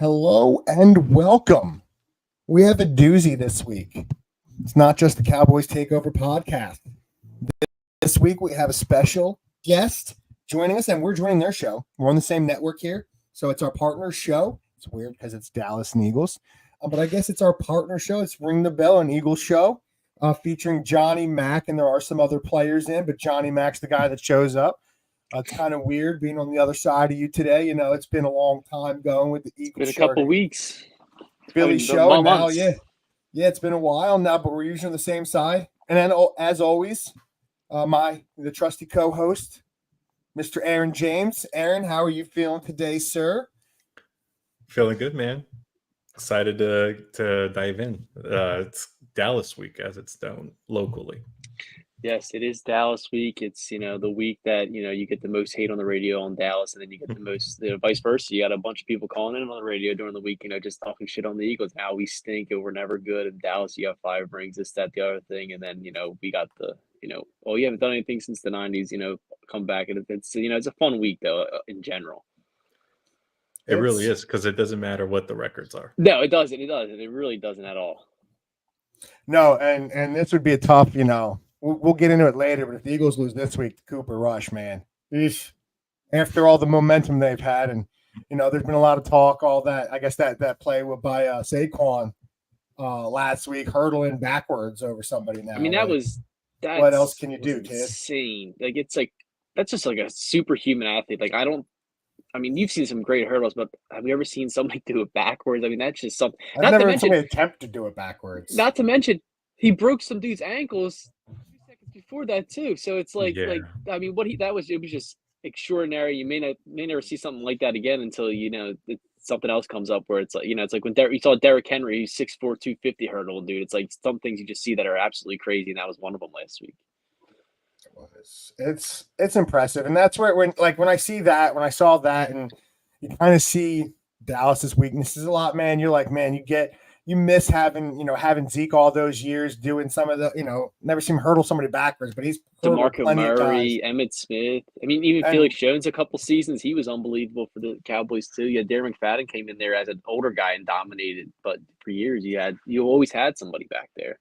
Hello and welcome. We have a doozy this week. It's not just the Cowboys Takeover podcast. This week we have a special guest joining us, and we're joining their show. We're on the same network here, so it's our partner show. It's weird because it's Dallas and Eagles, but I guess it's our partner show. It's Ring the Bell, an Eagles show featuring Johnny Mack, and there are some other players in, but Johnny Mack's the guy that shows up. It's kind of weird being on the other side of you today. You know, it's been a long time going with the Eagles. It's been a couple weeks. Philly show, and now, yeah, it's been a while now, but we're usually on the same side. And then, as always, the trusty co-host, Mr. Aaron James. Aaron, how are you feeling today, sir? Feeling good, man. Excited to dive in. It's Dallas week, as it's known locally. Yes, it is Dallas week. It's, the week that, you get the most hate on the radio on Dallas, and then you get the most, vice versa. You got a bunch of people calling in on the radio during the week, just talking shit on the Eagles. Now we stink and we're never good. In Dallas, you have 5 rings, this, that, the other thing. And then, we got the, oh, you haven't done anything since the 90s, come back. And it's, it's a fun week, though, in general. It really is, because it doesn't matter what the records are. No, it doesn't. It doesn't. It really doesn't at all. No, and this would be a tough, we'll get into it later, but if the Eagles lose this week to Cooper Rush, man, after all the momentum they've had, and, there's been a lot of talk, all that, I guess that play by Saquon last week, hurdling backwards over somebody now. I mean, that's what else can you do, kid? Insane. That's just like a superhuman athlete. You've seen some great hurdles, but have you ever seen somebody do it backwards? I mean, that's just something. I've never had somebody attempt to do it backwards. Not to mention, he broke some dude's ankles 2 seconds before that too. So it's it was just extraordinary. You may never see something like that again until something else comes up where it's it's like when you saw Derrick Henry, he's 6'4", 250 hurdle, dude. It's like some things you just see that are absolutely crazy, and that was one of them last week. It's impressive, and that's where when I saw that, and you kind of see Dallas's weaknesses a lot, man. You're like, man, you miss having Zeke all those years doing some of the never seen him hurdle somebody backwards, but he's DeMarco Murray, Emmitt Smith. I mean, even Felix Jones a couple seasons, he was unbelievable for the Cowboys too. Yeah, Darren McFadden came in there as an older guy and dominated, but for years you always had somebody back there.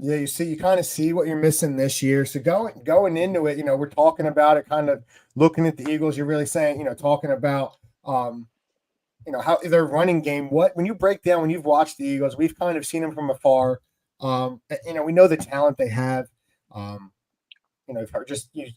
Yeah, you kind of see what you're missing this year. So going into it, we're talking about it, kind of looking at the Eagles. You're really saying, talking about, how their running game. When you break down, when you've watched the Eagles, we've kind of seen them from afar. We know the talent they have.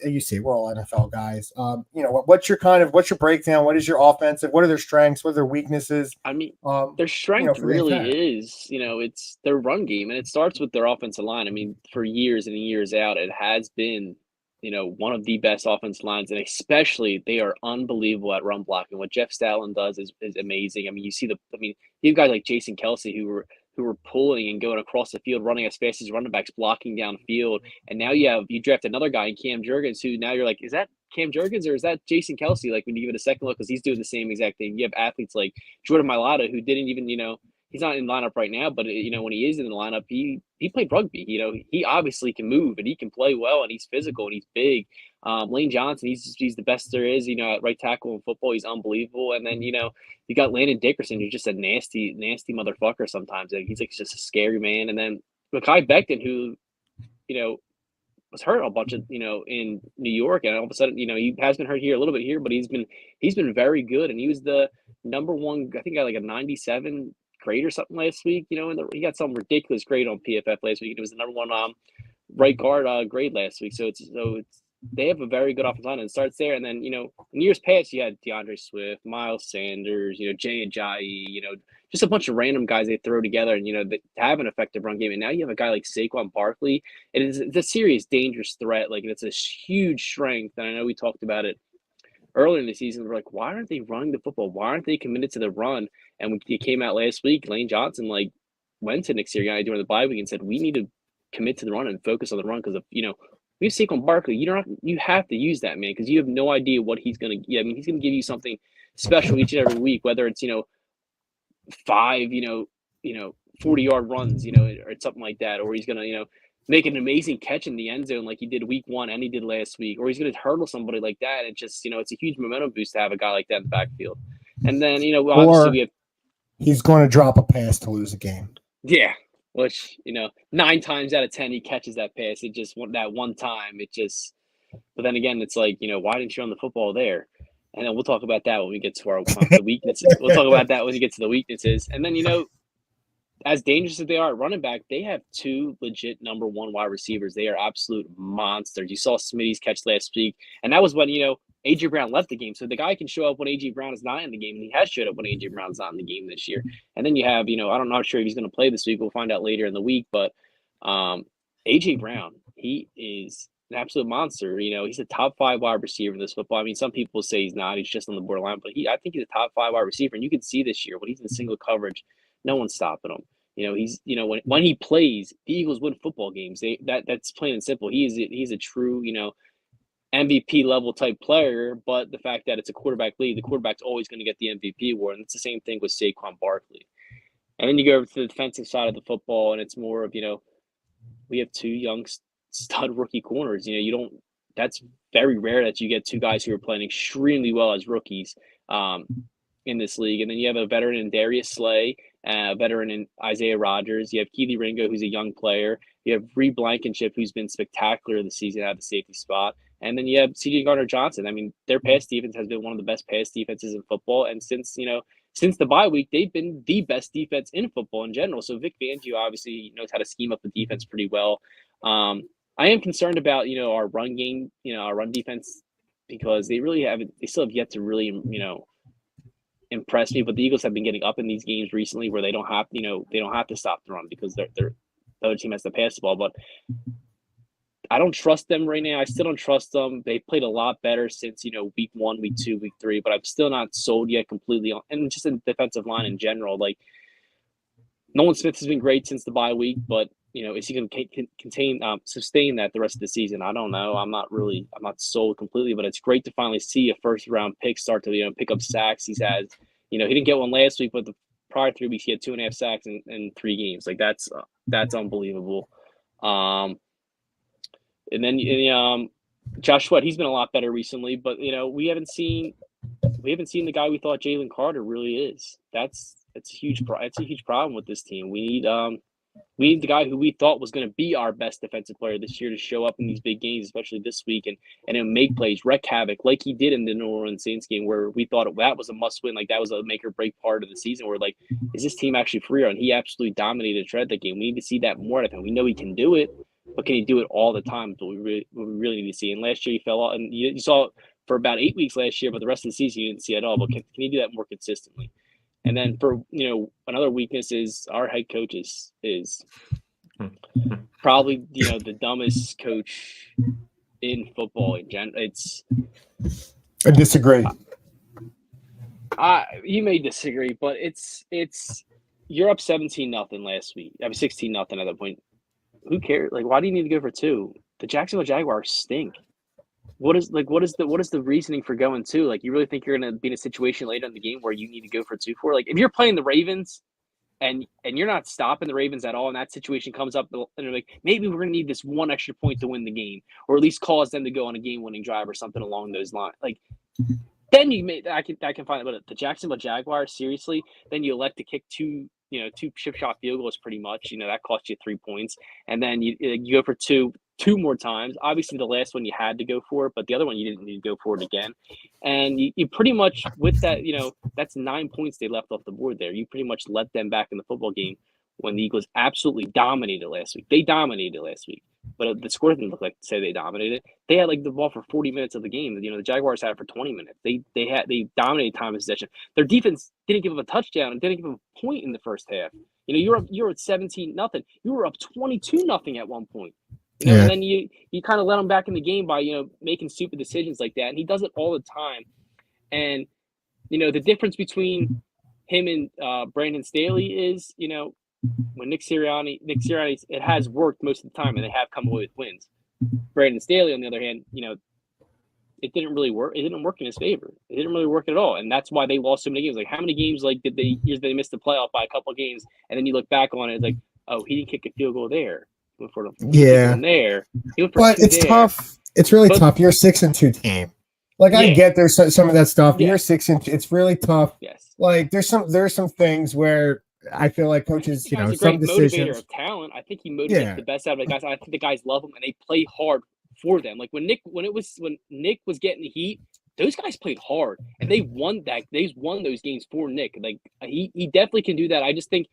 You see, we're all NFL guys. What's your breakdown? What is your offensive? What are their strengths? What are their weaknesses? I mean, their strength really is, it's their run game, and it starts with their offensive line. I mean, for years and years out, it has been, one of the best offensive lines, and especially they are unbelievable at run blocking. What Jeff Stalin does is amazing. I mean, you have guys like Jason Kelsey who were pulling and going across the field, running as fast as running backs, blocking downfield. And now you draft another guy in Cam Jurgens, who now you're like, is that Cam Jurgens or is that Jason Kelsey? Like when you give it a second look, because he's doing the same exact thing. You have athletes like Jordan Mailata, who didn't even, he's not in the lineup right now, but when he is in the lineup, he played rugby. He obviously can move and he can play well, and he's physical and he's big. Lane Johnson, he's the best there is, at right tackle in football. He's unbelievable. And then, you got Landon Dickerson, who's just a nasty, nasty motherfucker sometimes. He's just a scary man. And then Mekhi Becton, who, was hurt a bunch of, in New York. And all of a sudden, he has been hurt here, a little bit here, but he's been very good. And he was the number one, I think, got like a 97 grade or something last week. And he got some ridiculous grade on PFF last week. It was the number one right guard grade last week. So they have a very good offensive line, and it starts there. And then, in years past, you had DeAndre Swift, Miles Sanders, Jay Ajayi, just a bunch of random guys they throw together and, that have an effective run game. And now you have a guy like Saquon Barkley. It's a serious, dangerous threat. It's a huge strength. And I know we talked about it earlier in the season. We're like, why aren't they running the football? Why aren't they committed to the run? And when it came out last week, Lane Johnson, went to Nick Sirianni during the bye week and said, we need to commit to the run and focus on the run because of, we have Saquon Barkley. You have to use that, man, because you have no idea what he's going to get. I mean, he's going to give you something special each and every week, whether it's, 5, 40-yard runs, or something like that, or he's going to, make an amazing catch in the end zone like he did week 1 and he did last week, or he's going to hurdle somebody like that. It's just, it's a huge momentum boost to have a guy like that in the backfield. And then, obviously we have he's going to drop a pass to lose a game. Yeah, which 9 times out of 10 he catches that pass. It just that one time. But then again, it's like why didn't you run the football there? And then we'll talk about that when we get to the weaknesses. We'll talk about that when we get to the weaknesses. And then as dangerous as they are at running back, they have 2 legit number 1 wide receivers. They are absolute monsters. You saw Smitty's catch last week, and that was when A.J. Brown left the game. So the guy can show up when A.J. Brown is not in the game, and he has showed up when A.J. Brown's not in the game this year. And then you have, I'm not sure if he's going to play this week. We'll find out later in the week. But A.J. Brown, he is an absolute monster. He's a top 5 wide receiver in this football. I mean, some people say he's not. He's just on the borderline. But I think he's a top 5 wide receiver. And you can see this year when he's in single coverage, no one's stopping him. He's when he plays, the Eagles win football games. That's plain and simple. He's a true MVP level type player. But the fact that it's a quarterback league, the quarterback's always going to get the MVP award, and it's the same thing with Saquon Barkley. And then you go over to the defensive side of the football, and it's more of we have 2 young stud rookie corners. That's very rare that you get 2 guys who are playing extremely well as rookies in this league. And then you have a veteran in Darius Slay, a veteran in Isaiah Rodgers. You have Keely Ringo, who's a young player. You have Reed Blankenship, who's been spectacular this season at the safety spot. And then you have C.J. Gardner-Johnson. I mean, their pass defense has been one of the best pass defenses in football. And since the bye week, they've been the best defense in football in general. So Vic Fangio obviously knows how to scheme up the defense pretty well. I am concerned about, our run game, our run defense, because they still have yet to really, impress me. But the Eagles have been getting up in these games recently where they don't have to stop the run because the other team has to pass the ball. But I don't trust them right now. I still don't trust them. They played a lot better since week 1, week 2, week 3. But I'm still not sold yet completely on, and just in the defensive line in general. Like Nolan Smith has been great since the bye week, but is he going to sustain that the rest of the season? I don't know. I'm not sold completely, but it's great to finally see a first round pick start to pick up sacks. He didn't get one last week, but the prior 3 weeks he had 2.5 sacks in 3 games. Like that's unbelievable. And then Josh Sweat, he's been a lot better recently, but we haven't seen the guy we thought Jalen Carter really is. It's a huge problem with this team. We need the guy who we thought was going to be our best defensive player this year to show up in these big games, especially this week, and make plays, wreak havoc, like he did in the New Orleans Saints game, where we thought that was a must-win, like that was a make-or-break part of the season, where like, is this team actually for real? And he absolutely dominated that game. We need to see that more out of him. We know he can do it, but can he do it all the time? But we really need to see. And last year he fell off, and you saw it for about 8 weeks last year, but the rest of the season you didn't see it at all. But can he do that more consistently? And then for another weakness is our head coach is probably the dumbest coach in football in general. I disagree. You may disagree, but it's you're up 17-0 last week. I mean 16-0 at that point. Who cares? Like, why do you need to go for 2? The Jacksonville Jaguars stink. What is the reasoning for going 2? Like, you really think you're going to be in a situation later in the game where you need to go for 2 for? Like, if you're playing the Ravens and you're not stopping the Ravens at all, and that situation comes up, and they're like, maybe we're going to need this 1 extra point to win the game, or at least cause them to go on a game-winning drive or something along those lines. Like, then I can find it. But the Jacksonville Jaguars, seriously, then you elect to kick 2 chip shot field goals pretty much. That cost you 3 points, and then you go for 2 more times. Obviously, the last one you had to go for it, but the other one you didn't need to go for it again. And you pretty much, with that, that's 9 points they left off the board there. You pretty much let them back in the football game when the Eagles absolutely dominated last week. They dominated last week, but the score didn't look like to say they dominated. They had the ball for 40 minutes of the game. The Jaguars had it for 20 minutes. They dominated time of possession. Their defense didn't give them a touchdown and didn't give them a point in the first half. You're at 17-0. You were up 22-0 at one point. And then you kind of let him back in the game by making stupid decisions like that, and he does it all the time. And the difference between him and Brandon Staley is when Nick Sirianni, it has worked most of the time, and they have come away with wins. Brandon Staley, on the other hand, it didn't really work. It didn't work in his favor. It didn't really work at all, and that's why they lost so many games. Like, how many games did they miss the playoff by a couple of games, and then you look back on it, it's like, oh, he didn't kick a field goal there. Yeah, there. But it's tough. It's really tough. You're a 6-2 team. Like I get there's some of that stuff. Yeah. Year 6 and it's really tough. Yes. Like there's some things where I feel like coaches, He's a some great motivator decisions. of talent. I think he motivates the best out of the guys. I think the guys love him and they play hard for them. Like when Nick was getting the heat, those guys played hard and they won those games for Nick. Like he definitely can do that. I just think,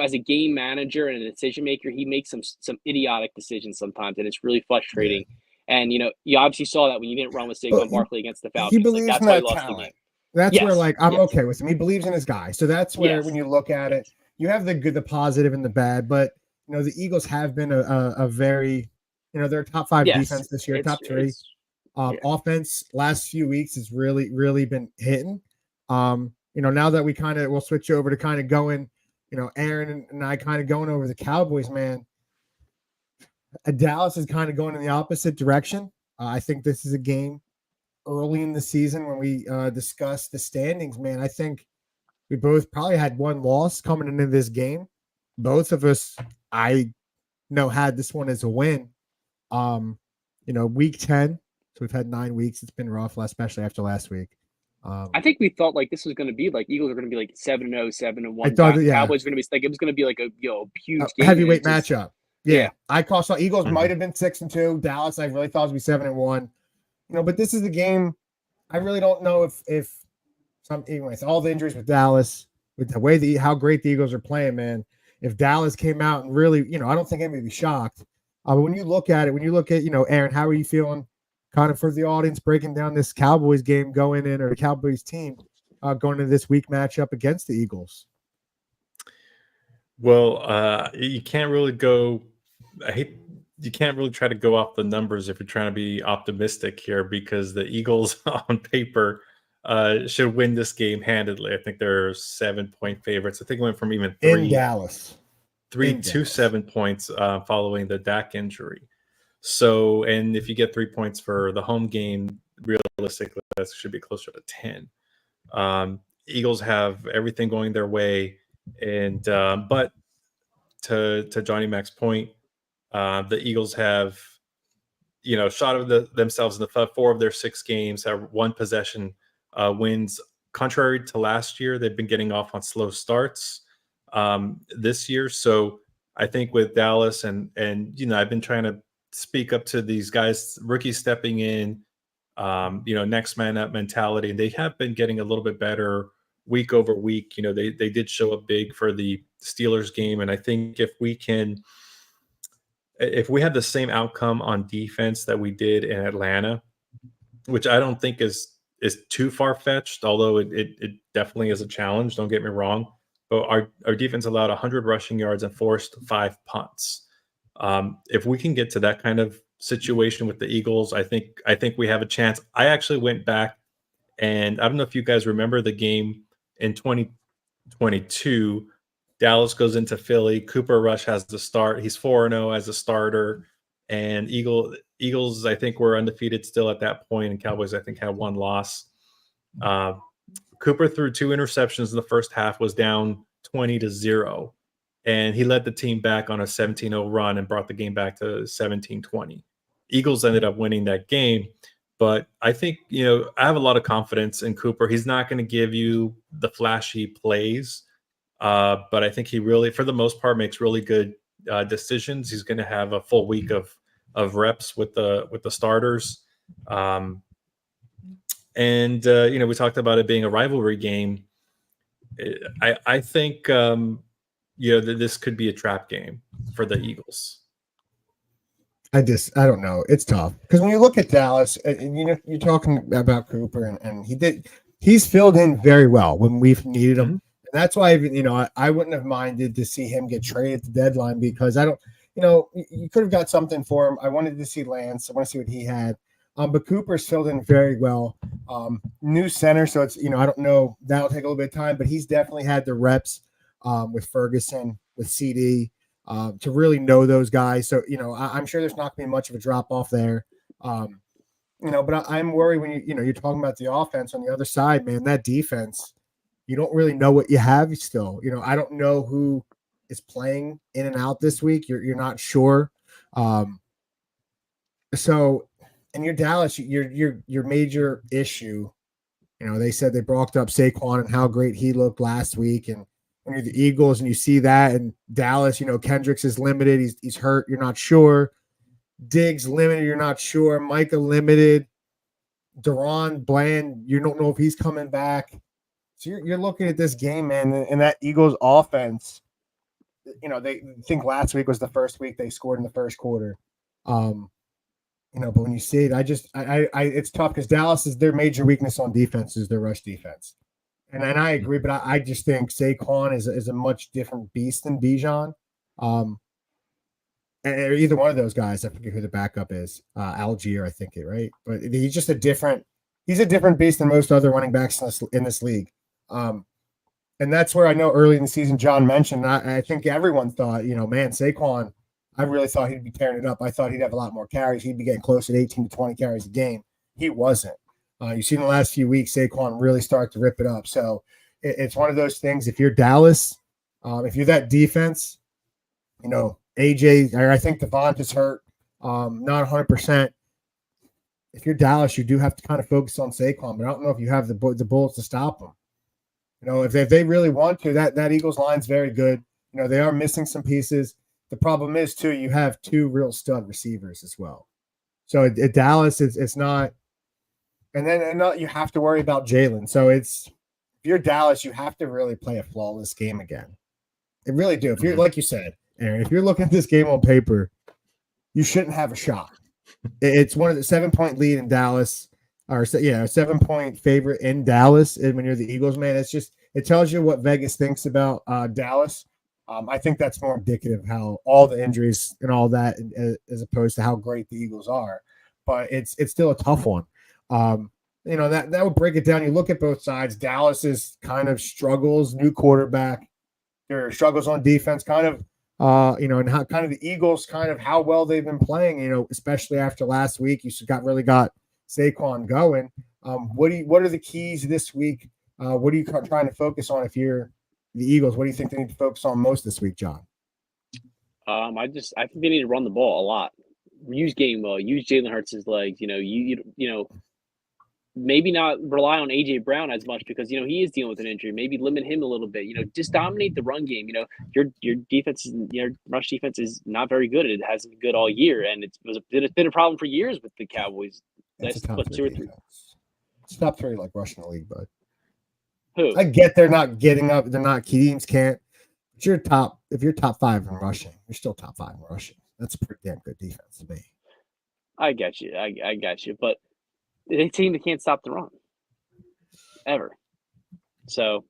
as a game manager and a decision maker, he makes some idiotic decisions sometimes, and it's really frustrating. Yeah. And you obviously saw that when you didn't run with Saquon Barkley against the Falcons. He believes that's in why that he lost talent. the game. That's where I'm okay with him. He believes in his guy. So that's where when you look at it, you have the good, the positive, and the bad. But the Eagles have been a very, they're a top 5 defense this year, top 3. Offense last few weeks has really, really been hitting. Now that we'll switch over to kind of going, Aaron and I kind of going over the Cowboys, man. Dallas is kind of going in the opposite direction. I think this is a game early in the season when we discussed the standings, man. I think we both probably had one loss coming into this game. Both of us, I know, had this one as a win. Week 10. So we've had 9 weeks. It's been rough, especially after last week. I think we thought like this was going to be like Eagles are going to be like 7-0, 7-1. I thought Cowboys were going to be like it was going to be like a huge game, heavyweight matchup. Yeah. I saw Eagles Mhm. might have been 6-2. Dallas, I really thought it would be 7-1. But this is a game. I really don't know if anyways, all the injuries with Dallas, with the way how great the Eagles are playing, man. If Dallas came out and really, I don't think anybody would be shocked. But when you look at, Aaron, how are you feeling? Kind of for the audience breaking down this Cowboys game going in, or the Cowboys team going into this week matchup against the Eagles. Well, you can't really go. You can't really try to go off the numbers if you're trying to be optimistic here, because the Eagles on paper should win this game handedly. I think they're 7-point favorites. I think it went from even 3 in Dallas, 3 to 7 points following the Dak injury. So, and if you get 3 points for the home game, realistically, that should be closer to 10. Eagles have everything going their way, and but to Johnny Mac's point, the Eagles have shot of themselves in the foot. 4 of their 6 games have 1 possession wins. Contrary to last year, they've been getting off on slow starts this year. So I think with Dallas and I've been trying to speak up to these guys, rookies stepping in, next man up mentality, and they have been getting a little bit better week over week. They did show up big for the Steelers game, and I think if we have the same outcome on defense that we did in Atlanta, which I don't think is too far fetched, although it definitely is a challenge. Don't get me wrong, but our defense allowed 100 rushing yards and forced 5 punts. If we can get to that kind of situation with the Eagles, I think we have a chance. I actually went back, and I don't know if you guys remember the game in 2022. Dallas goes into Philly. Cooper Rush has the start. He's 4-0 as a starter, and Eagles I think were undefeated still at that point, and Cowboys I think had 1 loss. Cooper threw 2 interceptions in the first half, was down 20-0. And he led the team back on a 17-0 run and brought the game back to 17-20. Eagles ended up winning that game. But I think, I have a lot of confidence in Cooper. He's not going to give you the flashy plays, but I think he really, for the most part, makes really good decisions. He's going to have a full week of reps with the starters. And we talked about it being a rivalry game. I think this could be a trap game for the Eagles. I don't know. It's tough because when you look at Dallas, and you're talking about Cooper, and he's filled in very well when we've needed him. Mm-hmm. And that's why, I wouldn't have minded to see him get traded at the deadline, because I don't, you could have got something for him. I wanted to see Lance. I want to see what he had. But Cooper's filled in very well. New center, so it's, I don't know, that'll take a little bit of time, but he's definitely had the reps with Ferguson, with CD, to really know those guys. So, I'm sure there's not going to be much of a drop off there. But I'm worried when you're talking about the offense on the other side, man, that defense, you don't really know what you have still. I don't know who is playing in and out this week. You're not sure. So And your Dallas, your major issue, they said they brought up Saquon and how great he looked last week. And when you're the Eagles and you see that, and Dallas, Kendricks is limited. He's hurt. You're not sure. Diggs limited. You're not sure. Micah limited. Deron Bland, you don't know if he's coming back. So you're looking at this game, man, and that Eagles offense. They think last week was the first week they scored in the first quarter. But when you see it, it's tough because Dallas is their major weakness on defense is their rush defense. And I agree, but I just think Saquon is a much different beast than Bijan. And either one of those guys, I forget who the backup is, Algier, I think right? But he's just a different beast than most other running backs in this league. And that's where I know early in the season, John mentioned, I think everyone thought, man, Saquon, I really thought he'd be tearing it up. I thought he'd have a lot more carries. He'd be getting close to 18 to 20 carries a game. He wasn't. You've seen the last few weeks, Saquon really start to rip it up. So it's one of those things. If you're Dallas, if you're that defense, AJ, I think Devont is hurt, not 100%. If you're Dallas, you do have to kind of focus on Saquon, but I don't know if you have the bullets to stop him. If they really want to, that Eagles line's very good. They are missing some pieces. The problem is, too, you have two real stud receivers as well. So at Dallas, it's not – and then you have to worry about Jalen. So if you're Dallas, you have to really play a flawless game again. They really do. If you're like you said, Aaron, if you're looking at this game on paper, you shouldn't have a shot. It's one of the 7-point lead in Dallas, or a 7-point favorite in Dallas. And when you're the Eagles, man, it tells you what Vegas thinks about Dallas. I think that's more indicative of how all the injuries and all that, as opposed to how great the Eagles are. But it's still a tough one. That would break it down. You look at both sides. Dallas's kind of struggles, new quarterback, their struggles on defense, kind of. And how kind of the Eagles, kind of how well they've been playing, especially after last week, you really got Saquon going. What are the keys this week? What are you trying to focus on if you're the Eagles? What do you think they need to focus on most this week, John? I think they need to run the ball a lot. Use Gainwell, use Jalen Hurts' legs. Maybe not rely on AJ Brown as much because he is dealing with an injury. Maybe limit him a little bit. Just dominate the run game. Your defense, your rush defense is not very good. It hasn't been good all year, and it's been a problem for years with the Cowboys. It's 2 or 3. It's top 3 like rushing the league, but who I get they're not getting up. They're not. Teams can't. But if you're top 5 in rushing, you're still top 5 in rushing. That's a pretty damn good defense to me. I get you. I got you, but. They team that can't stop the run ever. So,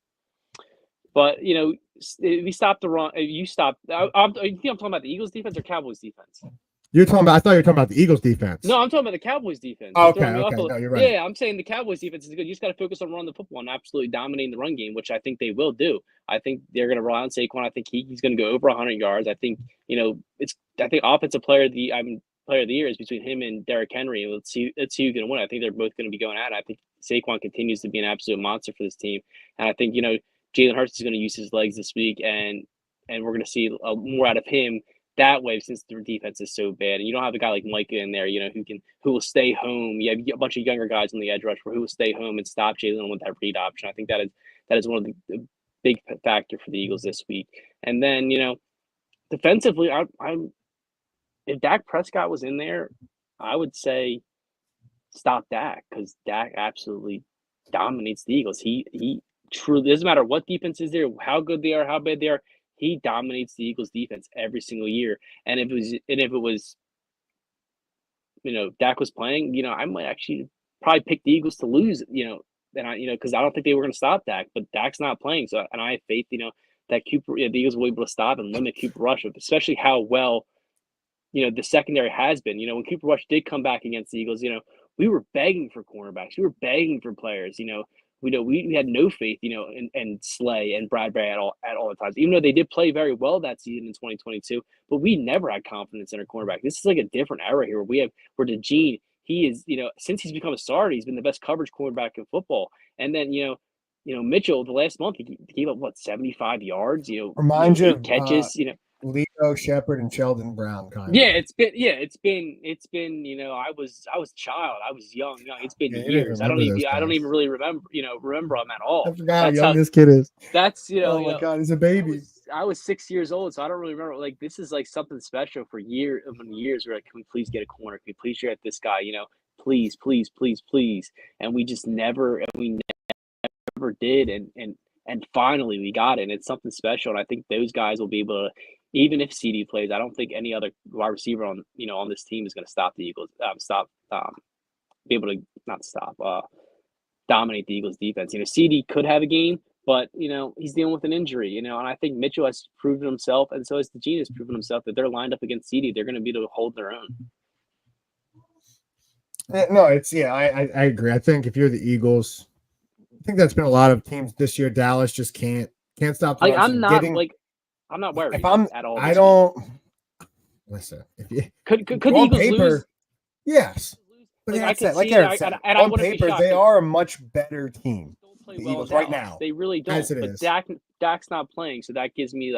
but if we stop the run, you stop. I'm talking about the Eagles defense or Cowboys defense. I thought you were talking about the Eagles defense. No, I'm talking about the Cowboys defense. Oh, okay. No, you're right. Yeah, I'm saying the Cowboys defense is good. You just got to focus on running the football and absolutely dominating the run game, which I think they will do. I think they're going to rely on Saquon. I think he's going to go over 100 yards. I think I think offensive player of the year is between him and Derrick Henry. Let's see who's going to win. I think they're both going to be going at it. I think Saquon continues to be an absolute monster for this team, and I think Jalen Hurts is going to use his legs this week, and we're going to see more out of him that way since their defense is so bad. And you don't have a guy like Micah in there, who will stay home. You have a bunch of younger guys on the edge rush who will stay home and stop Jalen with that read option. I think that is one of the big factor for the Eagles this week. And then defensively, if Dak Prescott was in there, I would say stop Dak because Dak absolutely dominates the Eagles. He truly doesn't matter what defense is there, how good they are, how bad they are. He dominates the Eagles defense every single year. And if it was Dak was playing, I might actually probably pick the Eagles to lose, because I don't think they were going to stop Dak, but Dak's not playing. So, and I have faith, that the Eagles will be able to stop and limit Cooper Rush, especially how well the secondary has been. When Cooper Rush did come back against the Eagles, we were begging for cornerbacks. We were begging for players. We had no faith, in Slay and Bradbury at all the times, even though they did play very well that season in 2022. But we never had confidence in our cornerback. This is like a different era here where DeGene, he is, since he's become a starter, he's been the best coverage cornerback in football. And then, Mitchell, the last month, he gave up 75 yards, Remind you, catches, Leo Shepard and Sheldon Brown kind Yeah, of. it's been. I was a child. I was young. It's been years. I don't even really remember them at all. I forgot how young this kid is. That's oh my god, he's a baby. I was 6 years old, so I don't really remember. Like, this is like something special for years. We're like, can we please get a corner? Can we please get this guy? Please, please, please, please. And we just never did. And finally we got it. And it's something special. And I think those guys will be able to, even if CD plays, I don't think any other wide receiver on this team is going to stop the Eagles. Be able to not stop. Dominate the Eagles defense. CD could have a game, but he's dealing with an injury. And I think Mitchell has proven himself, and so has the Gene has proven himself that they're lined up against CD. They're going to be able to hold their own. No, I agree. I think if you're the Eagles, I think that's been a lot of teams this year. Dallas just can't stop. Like, I'm not worried at all. I don't listen. If you could the Eagles lose? Yes. But like Eric said, on paper, they are a much better team. The Eagles right now. They really don't. But Dak's not playing, so that gives me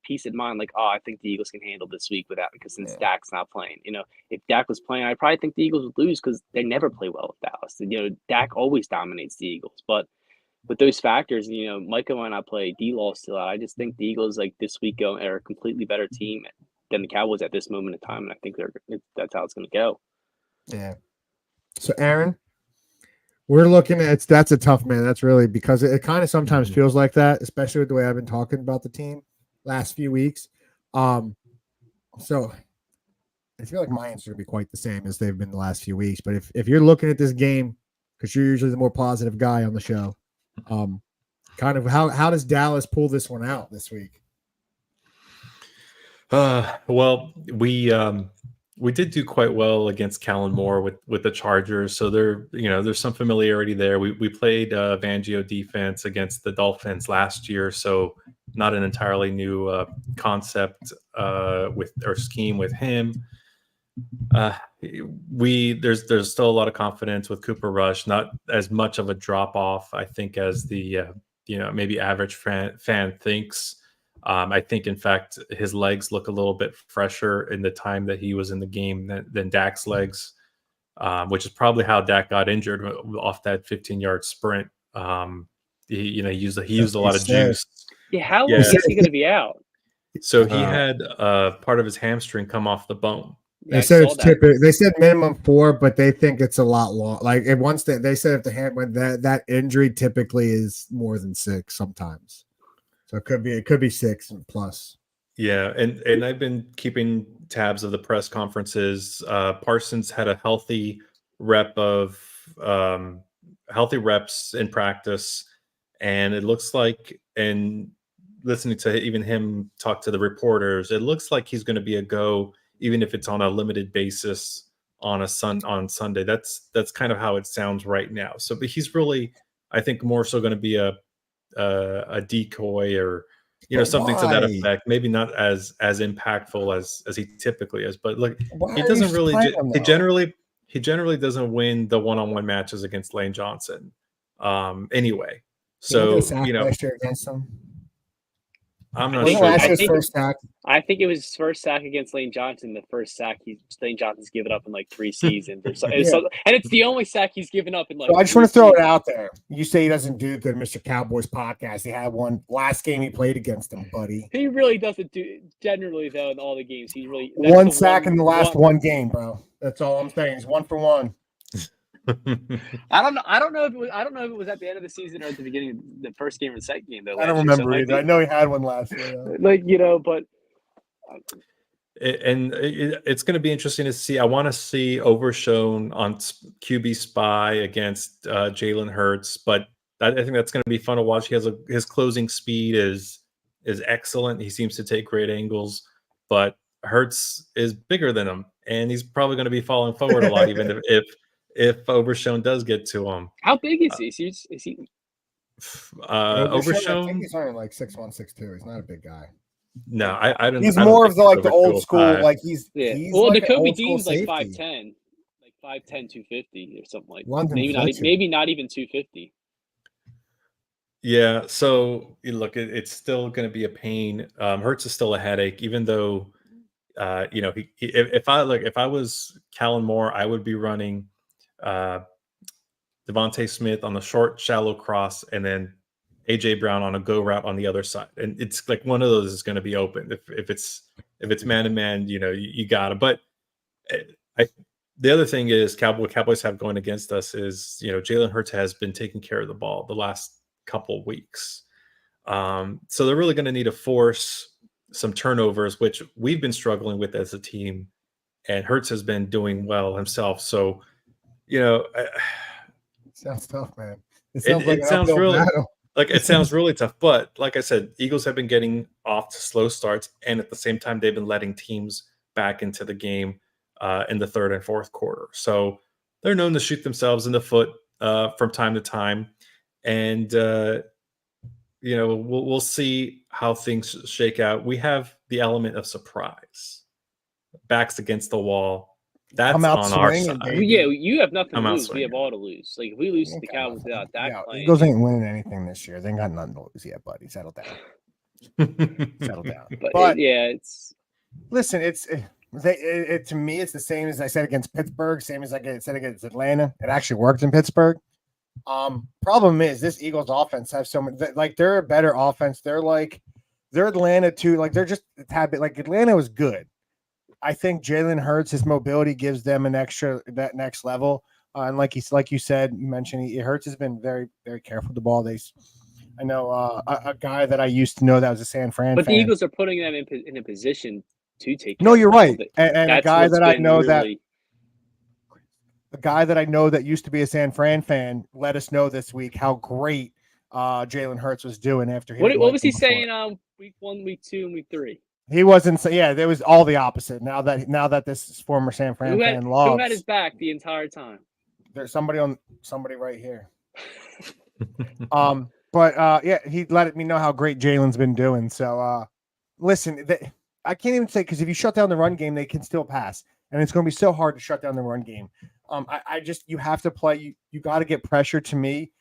peace of mind. Like, I think the Eagles can handle this week without, because since Dak's not playing. If Dak was playing, I probably think the Eagles would lose because they never play well with Dallas. Dak always dominates the Eagles. But with those factors, Micah might not play, D-Law's still out. I just think the Eagles this week are a completely better team than the Cowboys at this moment in time, and I think that's how it's going to go. Yeah. So, Aaron, we're looking at that's a tough man. That's really because it kind of sometimes feels like that, especially with the way I've been talking about the team last few weeks. So I feel like my answer would be quite the same as they've been the last few weeks. But if you're looking at this game, because you're usually the more positive guy on the show, kind of how does Dallas pull this one out this week? Well, we did do quite well against Kellen Moore with the Chargers, so there's some familiarity there. We played Fangio defense against the Dolphins last year, so not an entirely new concept or scheme with him. There's still a lot of confidence with Cooper Rush, not as much of a drop off, I think, as the maybe average fan thinks. I think, in fact, his legs look a little bit fresher in the time that he was in the game than Dak's legs, which is probably how Dak got injured off that 15-yard sprint. He used a lot of juice. Yeah, how long is he going to be out? So he had part of his hamstring come off the bone. They said it's typical. They said minimum 4, but they think it's a lot long. Like once they said if the hand that injury typically is more than 6 sometimes. So it could be 6 plus. Yeah, and I've been keeping tabs of the press conferences. Parsons had a healthy reps in practice, and it looks like, and listening to even him talk to the reporters, it looks like he's going to be a go, even if it's on a limited basis on Sunday. That's kind of how it sounds right now. So, but he's really, I think, more so going to be a decoy or something to that effect. Maybe not as impactful as he typically is, but look, he doesn't really. He generally doesn't win the one-on-one matches against Lane Johnson. Anyway, so last year against him. I'm not sure. First sack. I think it was his first sack against Lane Johnson. The first sack Lane Johnson's given up in 3 seasons or so. And it's the only sack he's given up in So I just want to throw it out there. You say he doesn't do good, Mr. Cowboys podcast. He had one last game he played against him, buddy. He really doesn't do generally though in all the games. He's really one sack in the last one game, bro. That's all I'm saying. He's 1 for 1. I don't know if it was at the end of the season or at the beginning of the first game or the second game though. I don't remember either. I know he had one last year. But it's going to be interesting to see. I want to see Overshown on QB spy against Jalen Hurts, but I think that's going to be fun to watch. His closing speed is excellent. He seems to take great angles, but Hurts is bigger than him, and he's probably going to be falling forward a lot, even if Overshown does get to him. How big is he? Is he? Overshown? I think he's only 6'1", 6'2". He's not a big guy. No, I don't. He's more of the old school. He's well, like Nakobe Dean's 5'10", 5'10", 250 or something like that. Maybe not even 250. Yeah, so look, it's still going to be a pain. Hurts is still a headache, even though if I was Kellen Moore, I would be running uh, Devontae Smith on the short, shallow cross, and then AJ Brown on a go route on the other side. And it's like one of those is going to be open. If it's man to man, you got it. But I the other thing is Cowboys have going against us is Jalen Hurts has been taking care of the ball the last couple weeks. So they're really going to need to force some turnovers, which we've been struggling with as a team, and Hurts has been doing well himself. So, sounds tough, man. It sounds really like it sounds really tough. But like I said, Eagles have been getting off to slow starts, and at the same time, they've been letting teams back into the game in the third and fourth quarter. So they're known to shoot themselves in the foot from time to time, and we'll see how things shake out. We have the element of surprise, backs against the wall. That's on our side. Yeah, you have nothing to lose. We have all to lose. Like if we lose to the Cowboys without that playing, Eagles ain't winning anything this year. They ain't got nothing to lose yet, buddy. Settle down. Settle down. But it's listen. To me, it's the same as I said against Pittsburgh. Same as I said against Atlanta. It actually worked in Pittsburgh. Problem is this Eagles offense have so many. Like they're a better offense. They're Atlanta too. Like they're just a tad bit. Like Atlanta was good. I think Jalen Hurts, his mobility gives them that next level. And like you said, you mentioned Hurts has been very, very careful with the ball. I know a guy that I used to know that was a San Fran. But fan. the Eagles are putting them in a position to take. No, you're right. And a guy that I know a guy that I know that used to be a San Fran fan let us know this week how great Jalen Hurts was doing after. What was he saying? Week 1, week 2, and week 3. He wasn't. Yeah, there was all the opposite. Now that this former San Fran fan loves, who had his back the entire time? There's somebody right here. But he let me know how great Jalen's been doing. So listen, I can't even say because if you shut down the run game, they can still pass, and it's going to be so hard to shut down the run game. You have to play. You got to get pressure. To me,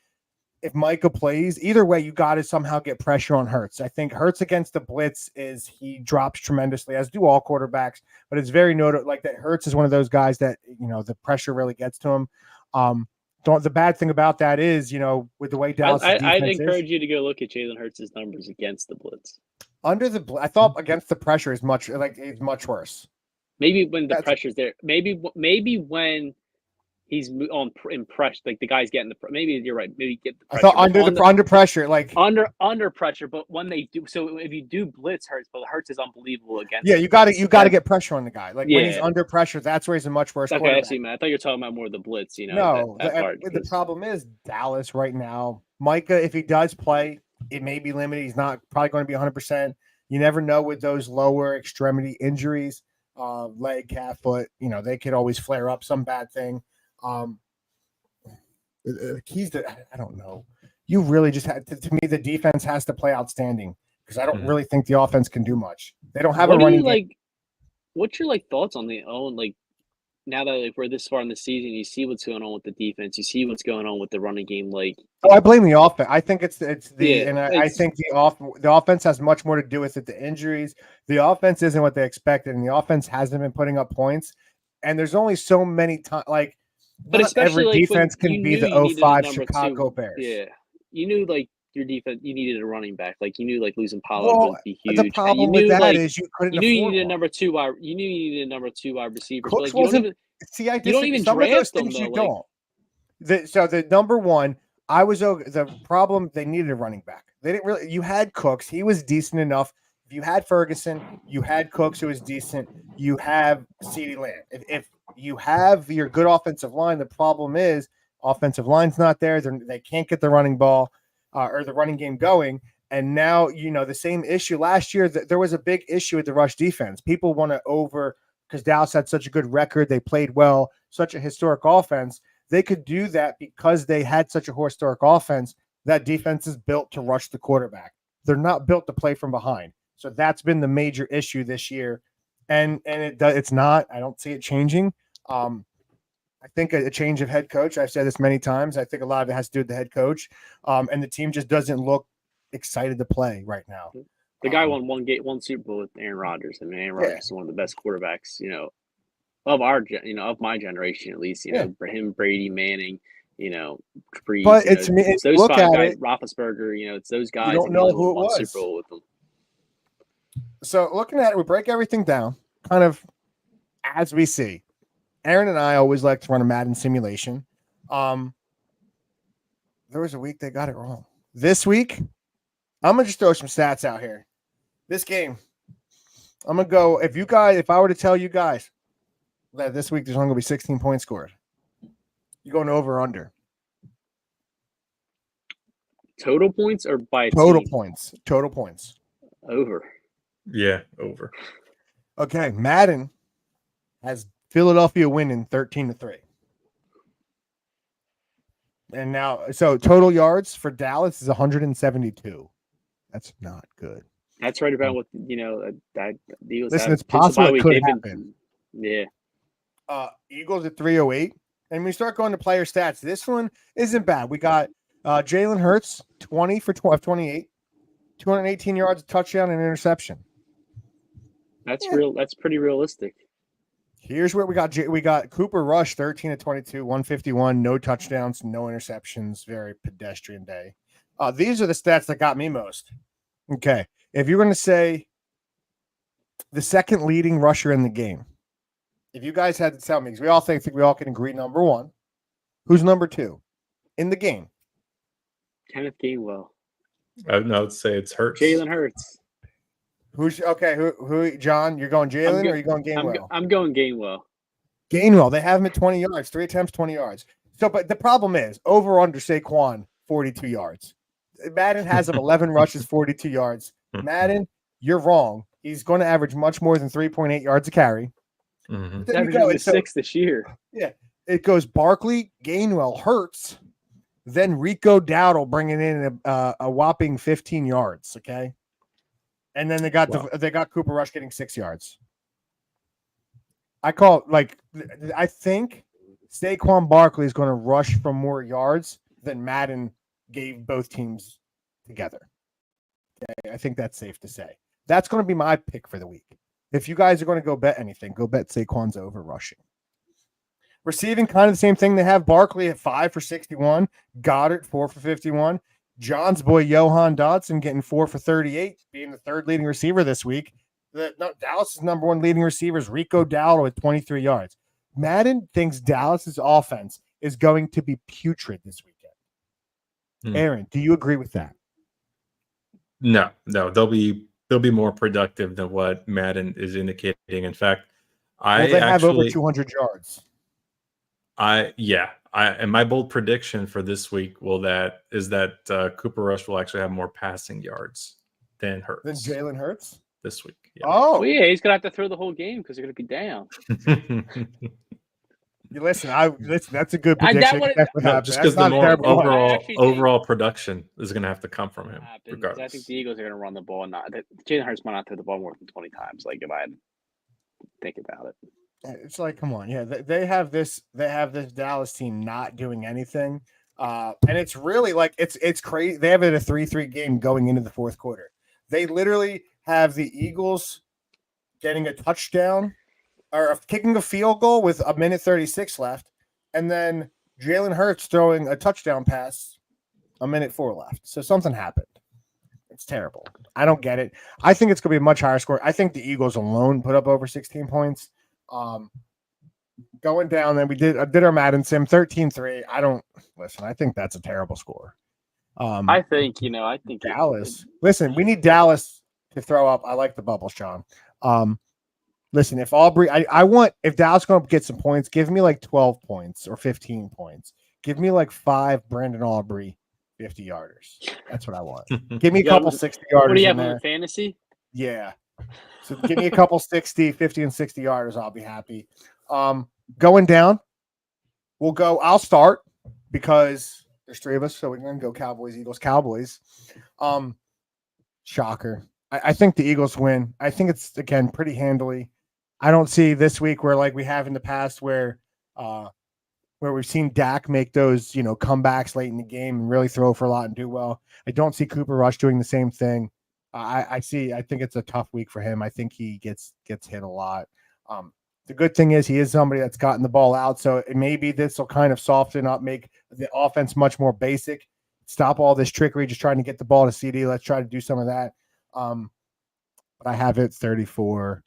if Micah plays, either way, you got to somehow get pressure on Hurts. I think Hurts against the blitz he drops tremendously, as do all quarterbacks. But it's very notable, like that. Hurts is one of those guys that the pressure really gets to him. The bad thing about that is, with the way Dallas, I'd encourage you to go look at Jalen Hurts' numbers against the blitz. Under the I thought against the pressure is much worse. Maybe when the pressure's there. Maybe when he's in pressure, like the guy's getting maybe you're right. Maybe get the pressure. I thought under pressure, like under pressure. But when they do, so if you do blitz Hurts, but Hurts is unbelievable against. Yeah, you got to get pressure on the guy. Like when he's under pressure, that's where he's a much worse. Okay, I see, man. I thought you were talking about more the blitz. No, the problem is Dallas right now. Micah, if he does play, it may be limited. He's not probably going to be 100%. You never know with those lower extremity injuries, leg, calf, foot. They could always flare up some bad thing. The keys to I don't know. You really just had to me. The defense has to play outstanding because I don't really think the offense can do much. They don't have a running game. What's your thoughts on the own? Now that we're this far in the season, you see what's going on with the defense. You see what's going on with the running game. I blame the offense. I think I think the offense has much more to do with it. The injuries, the offense isn't what they expected, and the offense hasn't been putting up points. And there's only so many times, but especially every defense can be the 05 Chicago Bears. Yeah, you knew your defense, you needed a running back. You knew Losing Pollard would be huge. The problem with that is you couldn't. You knew you needed a number 2 wide. You knew you needed a number 2 wide receiver. Cooks wasn't. You don't even some draft of those things them, you don't. So the number one, the problem. They needed a running back. They didn't really. You had Cooks. He was decent enough. If you had Ferguson, you had Cooks, who was decent. You have CeeDee Lamb. If you have your good offensive line, the problem is offensive line's not there. They can't get the running ball or the running game going. And now, the same issue last year. There was a big issue with the rush defense. People want to because Dallas had such a good record. They played well, such a historic offense. They could do that because they had such a historic offense. That defense is built to rush the quarterback. They're not built to play from behind. So that's been the major issue this year. And it's not. I don't see it changing. I think a change of head coach. I've said this many times. I think a lot of it has to do with the head coach, and the team just doesn't look excited to play right now. The guy won one Super Bowl with Aaron Rodgers. I mean, Aaron Rodgers is one of the best quarterbacks, of of my generation at least. For him, Brady, Manning, Breeze. But it's those look five at guys, it, Roethlisberger. It's those guys. You don't know who it won was. Super Bowl with them. So looking at it, we break everything down, kind of as we see. Aaron and I always like to run a Madden simulation. There was a week they got it wrong. This week, I'm gonna just throw some stats out here. This game, I'm gonna go. If I were to tell you guys that this week there's only gonna be 16 points scored, you going over or under? Total points or by total team? points? Total points. Over. Yeah, over. Okay, Madden has Philadelphia winning 13-3. And now, so total yards for Dallas is 172. That's not good. That's right about what that the Eagles. Listen, have. it's possible it could happen. Yeah. Eagles at 308. And when we start going to player stats, this one isn't bad. We got Jalen Hurts, 20 for 28, 218 yards, a touchdown, and interception. That's real. That's pretty realistic. Here's where we got Cooper Rush, 13-22, 151, no touchdowns, no interceptions, very pedestrian day. These are the stats that got me most. Okay. If you're going to say the second leading rusher in the game, if you guys had to tell me, because we all think we all can agree number one, who's number two in the game? Kenneth Gainwell. I would say it's Hurts. Jalen Hurts. Who's okay? Who? John, you're going Jalen or are you going Gainwell? I'm going Gainwell. Gainwell. They have him at 20 yards, 3 attempts, 20 yards. So, but the problem is over under Saquon, 42 yards. Madden has him 11 rushes, 42 yards. Madden, you're wrong. He's going to average much more than 3.8 yards a carry. Mm-hmm. There you go. 6 this year. Yeah, it goes Barkley, Gainwell, Hurts, then Rico Dowdle bringing in a whopping 15 yards. Okay. And then they got Cooper Rush getting 6 yards. I think Saquon Barkley is going to rush for more yards than Madden gave both teams together. Okay, I think that's safe to say. That's going to be my pick for the week. If you guys are going to go bet anything, go bet Saquon's over rushing. Receiving, kind of the same thing. They have Barkley at 5 for 61, Goddard 4 for 51. John's boy Johan Dotson getting 4 for 38, being the third leading receiver this week. Dallas' number one leading receiver is Rico Dowdle at 23 yards. Madden thinks Dallas's offense is going to be putrid this weekend. Aaron, do you agree with that? No, they'll be more productive than what Madden is indicating. In fact, they have over 200 yards. And my bold prediction for this week is that Cooper Rush will actually have more passing yards than Hurts. Than Jalen Hurts this week. Yeah. Oh, well, yeah, he's gonna have to throw the whole game because they're gonna be down. Listen, that's a good prediction. Just because the more overall production is going to have to come from him, regardless. I think the Eagles are going to run the ball. Jalen Hurts might not throw the ball more than 20 times. Like if I think about it, it's like, come on, yeah, they have this Dallas team not doing anything, and it's really like it's crazy. They have it a 3-3 game going into the fourth quarter. They literally have the Eagles getting a touchdown. Or kicking a field goal with 1:36 left, and then Jalen Hurts throwing a touchdown pass 1:04 left. So something happened. It's terrible. I don't get it. I think it's going to be a much higher score. I think the Eagles alone put up over 16 points. Going down, then we did our Madden sim 13-3. I think that's a terrible score. I think Dallas. Listen, we need Dallas to throw up. I like the bubble, Sean. Listen, if Aubrey, if Dallas going to get some points, give me like 12 points or 15 points. Give me like 5 Brandon Aubrey 50-yarders. That's what I want. Give me a couple 60-yarders. What do you have in fantasy? Yeah. So give me a couple 50 and 60-yarders. I'll be happy. Going down, I'll start because there's 3 of us. So we're going to go Cowboys, Eagles, Cowboys. Shocker. I think the Eagles win. I think it's, again, pretty handily. I don't see this week where like we have in the past where where we've seen Dak make those, comebacks late in the game and really throw for a lot and do well. I don't see Cooper Rush doing the same thing. I think it's a tough week for him. I think he gets hit a lot. The good thing is he is somebody that's gotten the ball out. So maybe this will kind of soften up, make the offense much more basic, stop all this trickery, just trying to get the ball to CD. Let's try to do some of that. But I have it 34-13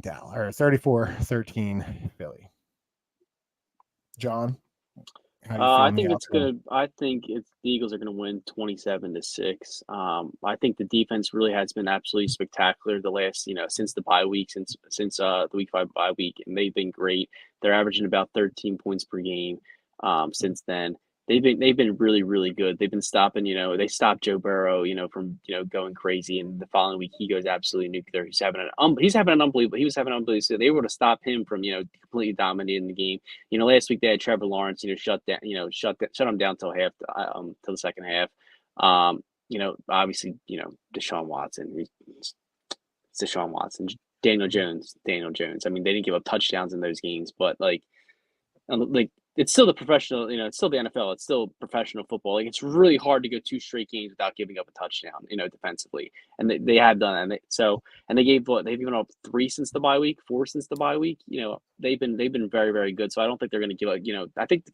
Dallas, or 34-13 Philly. John, how do you I feel think in the it's outcome? the Eagles are gonna win 27-6. I think the defense really has been absolutely spectacular the last, since the bye week, since the week 5 bye week, and they've been great. They're averaging about 13 points per game. Since then, they've been really, really good. They've been stopping, they stopped Joe Burrow, from going crazy, and the following week he goes absolutely nuclear. He was having an unbelievable. So they were to stop him from completely dominating the game. Last week they had Trevor Lawrence, shut him down till the second half. Obviously, Deshaun Watson, it's Deshaun Watson, Daniel Jones. I mean, they didn't give up touchdowns in those games, but it's still the professional, it's still the NFL. It's still professional football. Like, it's really hard to go 2 straight games without giving up a touchdown, defensively. And they have done that. They've given up 3 since the bye week, 4 since the bye week. They've been very, very good. So I don't think they're going to give up, I think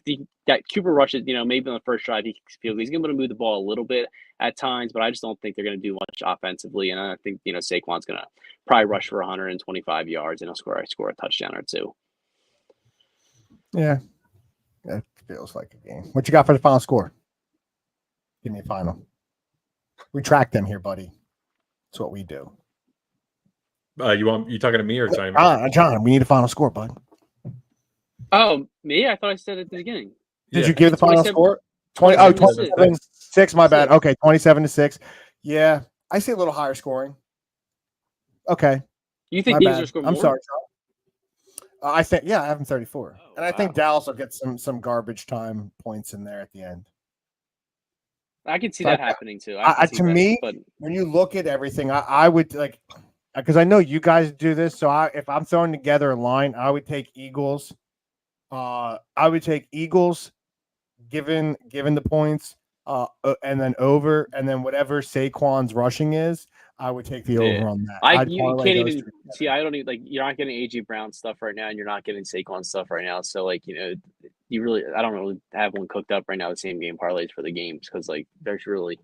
that Cooper Rush is, maybe on the first drive, he's going to move the ball a little bit at times, but I just don't think they're going to do much offensively. And I think, Saquon's going to probably rush for 125 yards and he'll score a touchdown or 2. Yeah. That feels like a game. What you got for the final score? Give me a final. We track them here, buddy. That's what we do. You talking to me or John? John, we need a final score, bud. Oh, me? I thought I said at the beginning. Did you give the final score? 27-6. My bad. Okay, 27-6. Yeah, I see a little higher scoring. Okay. You think these are scoring more? I'm sorry, John. I think, I have them 34. And I think Dallas will get some garbage time points in there at the end. I can see that happening too. When you look at everything, I would because I know you guys do this. So if I'm throwing together a line, I would take Eagles. I would take Eagles given the points, and then over, and then whatever Saquon's rushing is, I would take the over on that. You can't even see. I don't even you're not getting AJ Brown stuff right now, and you're not getting Saquon stuff right now. So you really, I don't really have one cooked up right now. The same game parlays for the games because there's really,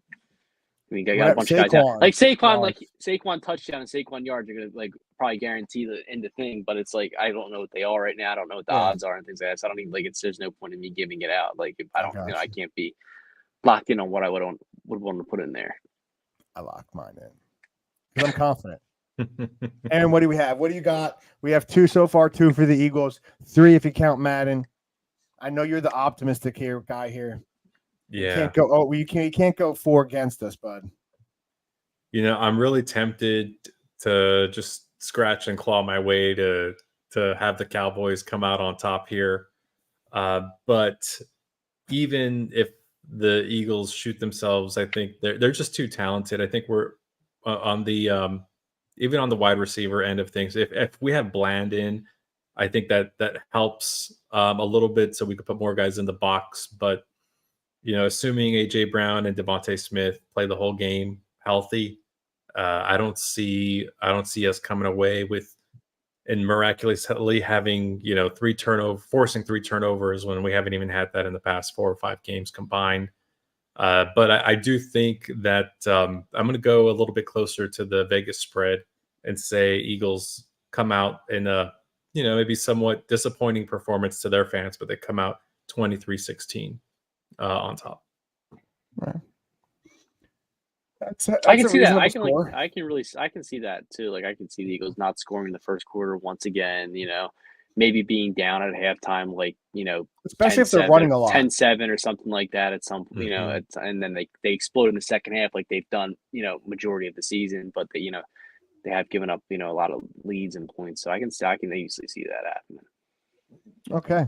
you got a bunch of guys out. Saquon touchdown and Saquon yards are gonna probably guarantee the end of thing. But it's I don't know what they are right now. I don't know what the odds are and things like that. So I don't even there's no point in me giving it out. If I don't, I can't be locked in on what I would want to put in there. I locked mine in. I'm confident. And what do we have? What do you got? We have 2 so far, 2 for the Eagles, 3 if you count Madden. I know you're the optimistic guy here. Yeah. You can't go 4 against us, bud. I'm really tempted to just scratch and claw my way to have the Cowboys come out on top here. But even if the Eagles shoot themselves, I think they're just too talented. I think we're on the even on the wide receiver end of things. If we have Bland in, I think that helps a little bit, so we could put more guys in the box. But assuming AJ Brown and Devontae Smith play the whole game healthy, I don't see us coming away with and miraculously having forcing 3 turnovers when we haven't even had that in the past 4 or 5 games combined. But I do think that I'm going to go a little bit closer to the Vegas spread and say Eagles come out in a maybe somewhat disappointing performance to their fans, but they come out 23-16 on top. Right. I can see that. I can see that too. I can see the Eagles not scoring in the first quarter once again. Maybe being down at halftime, especially if they're running a lot, 10-7 or something like that at some, and then they explode in the second half like they've done, majority of the season. But they have given up, a lot of leads and points. So I can easily see that happening. Okay.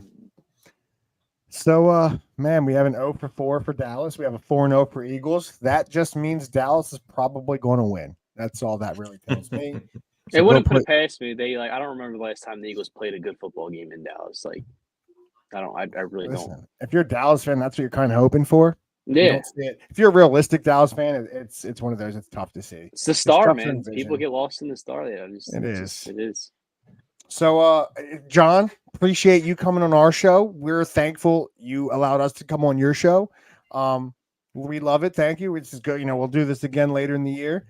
So, man, we have an 0 for 4 for Dallas. We have a 4-0 for Eagles. That just means Dallas is probably going to win. That's all that really tells me. It wouldn't put it past me. I don't remember the last time the Eagles played a good football game in Dallas. I really don't. If you're a Dallas fan, that's what you're kind of hoping for. You Yeah, don't see it. If you're a realistic Dallas fan, it's one of those. It's tough to see. it's the star, tough to man. People envision. get lost in the star. Yeah, It is. It is. So, John, appreciate you coming on our show. We're thankful you allowed us to come on your show. We love it. Thank you. It's good. We'll do this again later in the year.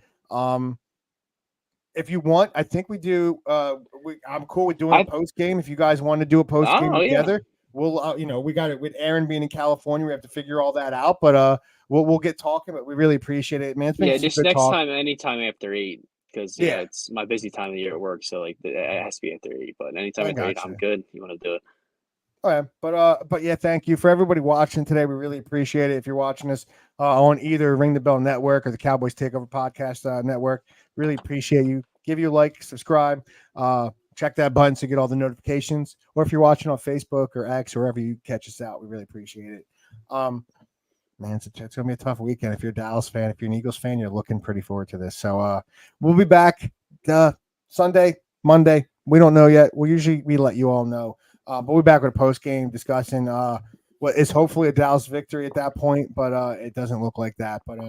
If you want, I think we do. I'm cool with doing a post game. If you guys want to do a post game together, we'll. We got it with Aaron being in California. We have to figure all that out, but we'll get talking. But we really appreciate it, man. It's been just next time, anytime after 8. Because it's my busy time of the year at work, so like it has to be after 8. But anytime after 8, I'm good. You want to do it? Okay, but yeah, thank you for everybody watching today. We really appreciate it. If you're watching us on either Ring the Bell Network or the Cowboys Takeover Podcast Network, really appreciate you. Give you a like, subscribe, check that button to get all the notifications. Or if you're watching on Facebook or X or wherever you catch us out, we really appreciate it. Man, it's gonna be a tough weekend. If you're a Dallas fan, if you're an Eagles fan, you're looking pretty forward to this. So we'll be back Sunday, Monday. We don't know yet. We let you all know. But we're back with a post game discussing what is hopefully a Dallas victory at that point, but it doesn't look like that. But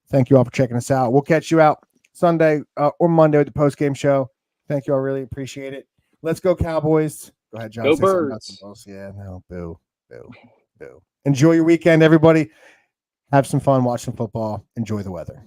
thank you all for checking us out. We'll catch you out Sunday or Monday with the post game show. Thank you all. Really appreciate it. Let's go Cowboys. Go ahead, John. Go Birds. Yeah, no, boo. Enjoy your weekend, everybody. Have some fun. Watch some football. Enjoy the weather.